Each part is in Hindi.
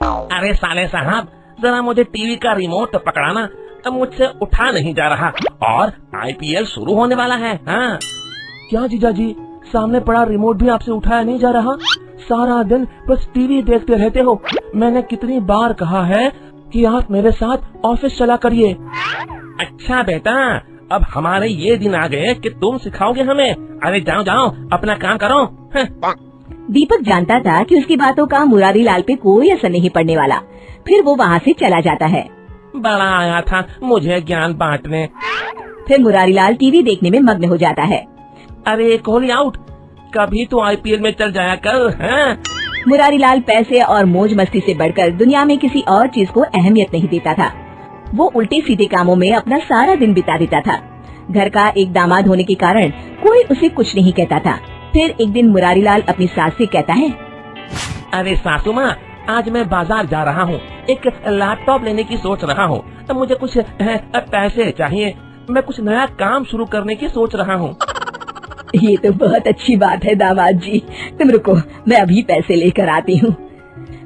अरे साले साहब, जरा मुझे टीवी का रिमोट पकड़ाना, अब मुझसे उठा नहीं जा रहा और आईपीएल शुरू होने वाला है। हाँ। क्या जीजा जी, सामने पड़ा रिमोट भी आपसे उठाया नहीं जा रहा? सारा दिन बस टीवी देखते रहते हो। मैंने कितनी बार कहा है कि आप मेरे साथ ऑफिस चला करिए। अच्छा बेटा, अब हमारे ये दिन आ गए कि तुम सिखाओगे हमें। अरे जाओ जाओ, अपना काम करो। दीपक जानता था कि उसकी बातों का मुरारी लाल पे कोई असर नहीं पड़ने वाला। फिर वो वहाँ से चला जाता है। बड़ा आया था मुझे ज्ञान बांटने। फिर मुरारी लाल टीवी देखने में मग्न हो जाता है। अरे कोहली आउट, कभी तो आईपीएल में चल जाया कर। हैं? मुरारी लाल पैसे और मौज मस्ती से बढ़कर दुनिया में किसी और चीज को अहमियत नहीं देता था। वो उल्टे सीधे कामों में अपना सारा दिन बिता देता था। घर का एक दामाद होने के कारण कोई उसे कुछ नहीं कहता था। फिर एक दिन मुरारी लाल अपनी सास से कहता है, अरे सासू माँ, आज मैं बाजार जा रहा हूँ, एक लैपटॉप लेने की सोच रहा हूँ। अब मुझे कुछ पैसे चाहिए, मैं कुछ नया काम शुरू करने की सोच रहा हूँ। ये तो बहुत अच्छी बात है दामाद जी, तुम रुको, मैं अभी पैसे लेकर आती हूँ।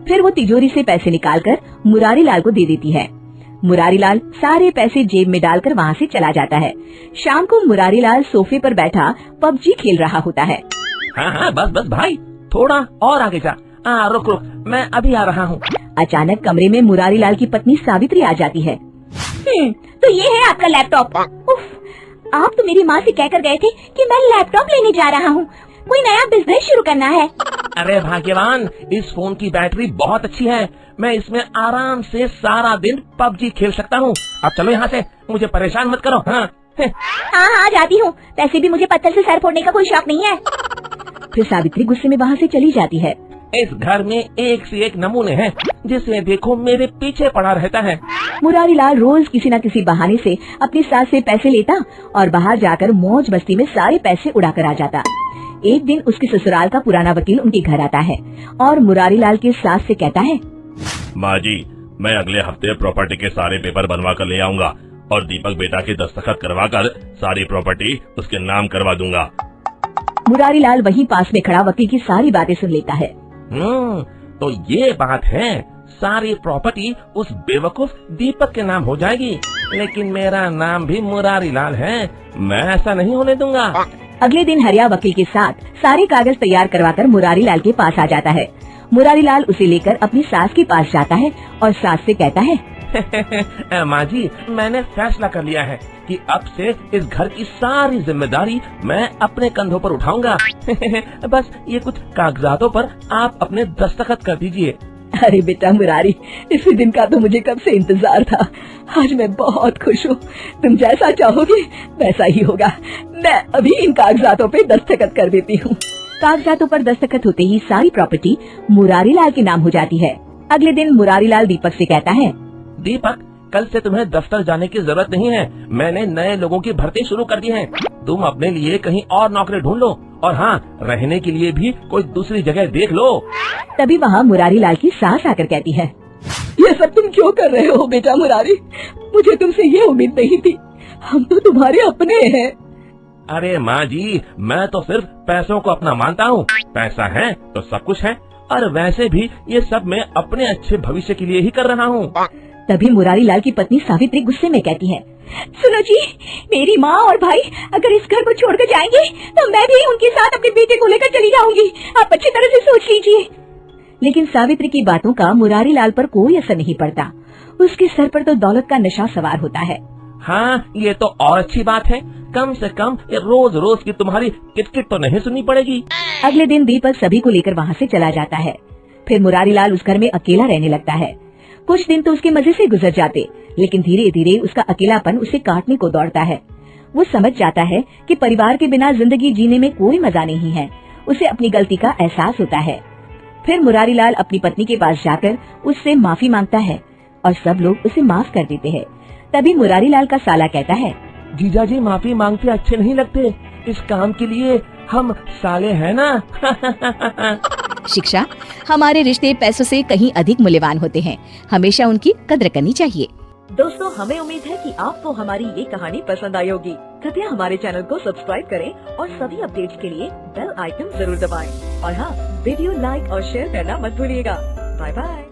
फिर वो तिजोरी से पैसे निकालकर मुरारी लाल को दे देती है। मुरारी लाल सारे पैसे जेब में डालकर वहाँ से चला जाता है। शाम को मुरारी लाल सोफे पर बैठा पबजी खेल रहा होता है। हाँ हाँ, बस बस भाई, थोड़ा और आगे जा। रुक रुक, मैं अभी आ रहा हूँ। अचानक कमरे में मुरारी लाल की पत्नी सावित्री आ जाती है। तो ये है आपका लैपटॉप। उफ, आप तो मेरी माँ से कहकर गए थे कि मैं लैपटॉप लेने जा रहा हूँ, कोई नया बिजनेस शुरू करना है। अरे भाग्यवान, इस फोन की बैटरी बहुत अच्छी है, मैं इसमें आराम से सारा दिन पबजी खेल सकता हूँ। अब चलो यहाँ से, मुझे परेशान मत करो। हाँ हाँ जाती हूँ, वैसे भी मुझे पत्थर से सर फोड़ने का कोई शौक नहीं है। फिर सावित्री गुस्से में वहाँ से चली जाती है। इस घर में एक से एक नमूने हैं, जिसे देखो मेरे पीछे पड़ा रहता है। मुरारी लाल रोज किसी न किसी बहाने से अपनी सास से पैसे लेता और बाहर जाकर मौज मस्ती में सारे पैसे उड़ा कर आ जाता। एक दिन उसके ससुराल का पुराना वकील उनके घर आता है और मुरारी लाल की सास से कहता है, माँ जी, मैं अगले हफ्ते प्रॉपर्टी के सारे पेपर बनवा कर ले आऊंगा और दीपक बेटा के दस्तखत करवा कर सारी प्रॉपर्टी उसके नाम करवा दूंगा। मुरारी लाल वहीं पास में खड़ा वकील की सारी बातें सुन लेता है। तो ये बात है, सारी प्रॉपर्टी उस बेवकूफ दीपक के नाम हो जाएगी, लेकिन मेरा नाम भी मुरारी लाल है, मैं ऐसा नहीं होने दूंगा। अगले दिन हरिया वकील के साथ सारे कागज तैयार करवाकर मुरारी लाल के पास आ जाता है। मुरारी लाल उसे लेकर अपनी सास के पास जाता है और सास से कहता है, माँ जी, मैंने फैसला कर लिया है कि अब से इस घर की सारी जिम्मेदारी मैं अपने कंधों पर उठाऊंगा। बस ये कुछ कागजातों पर आप अपने दस्तखत कर दीजिए। अरे बेटा मुरारी, इसी दिन का तो मुझे कब से इंतजार था। आज मैं बहुत खुश हूँ, तुम जैसा चाहोगे वैसा ही होगा। मैं अभी इन कागजातों पे दस्तखत कर देती हूँ। कागजातों पर दस्तखत होते ही सारी प्रॉपर्टी मुरारी लाल के नाम हो जाती है। अगले दिन मुरारी लाल दीपक से कहता है, दीपक, कल से तुम्हें दफ्तर जाने की जरूरत नहीं है, मैंने नए लोगों की भर्ती शुरू कर दी है। तुम अपने लिए कहीं और नौकरी ढूंढ लो और हाँ, रहने के लिए भी कोई दूसरी जगह देख लो। तभी वहाँ मुरारी लाल की सास आकर कहती है, ये सब तुम क्यों कर रहे हो बेटा मुरारी? मुझे तुमसे ये उम्मीद नहीं थी, हम तो तुम्हारे अपने हैं। अरे माँ जी, मैं तो सिर्फ पैसों को अपना मानता हूँ, पैसा है तो सब कुछ है, और वैसे भी ये सब मैं अपने अच्छे भविष्य के लिए ही कर रहा हूँ। तभी मुरारी लाल की पत्नी सावित्री गुस्से में कहती है, सुनो जी, मेरी माँ और भाई अगर इस घर को छोड़कर जाएंगे तो मैं भी उनके साथ अपने बेटे को लेकर चली जाऊंगी, आप अच्छी तरह से सोच लीजिए। लेकिन सावित्री की बातों का मुरारी लाल पर कोई असर नहीं पड़ता, उसके सर पर तो दौलत का नशा सवार होता है। हाँ, ये तो और अच्छी बात है, कम से कम ये रोज रोज की तुम्हारी किटकिट तो नहीं सुननी पड़ेगी। अगले दिन दीपक सभी को लेकर वहाँ से चला जाता है। फिर मुरारी लाल उस घर में अकेला रहने लगता है। कुछ दिन तो उसके मजे से गुजर जाते, लेकिन धीरे धीरे उसका अकेलापन उसे काटने को दौड़ता है। वो समझ जाता है कि परिवार के बिना जिंदगी जीने में कोई मजा नहीं है। उसे अपनी गलती का एहसास होता है। फिर मुरारी लाल अपनी पत्नी के पास जाकर उससे माफी मांगता है और सब लोग उसे माफ कर देते हैं। तभी मुरारी लाल का साला कहता है, जीजा जी माफी मांगते अच्छे नहीं लगते, इस काम के लिए हम साले हैं ना। शिक्षा, हमारे रिश्ते पैसों से कहीं अधिक मूल्यवान होते हैं, हमेशा उनकी कद्र करनी चाहिए। दोस्तों, हमें उम्मीद है कि आपको हमारी ये कहानी पसंद आई होगी। कृपया हमारे चैनल को सब्सक्राइब करें और सभी अपडेट्स के लिए बेल आइकन जरूर दबाएं। और हाँ, वीडियो लाइक और शेयर करना मत भूलिएगा। Bye bye.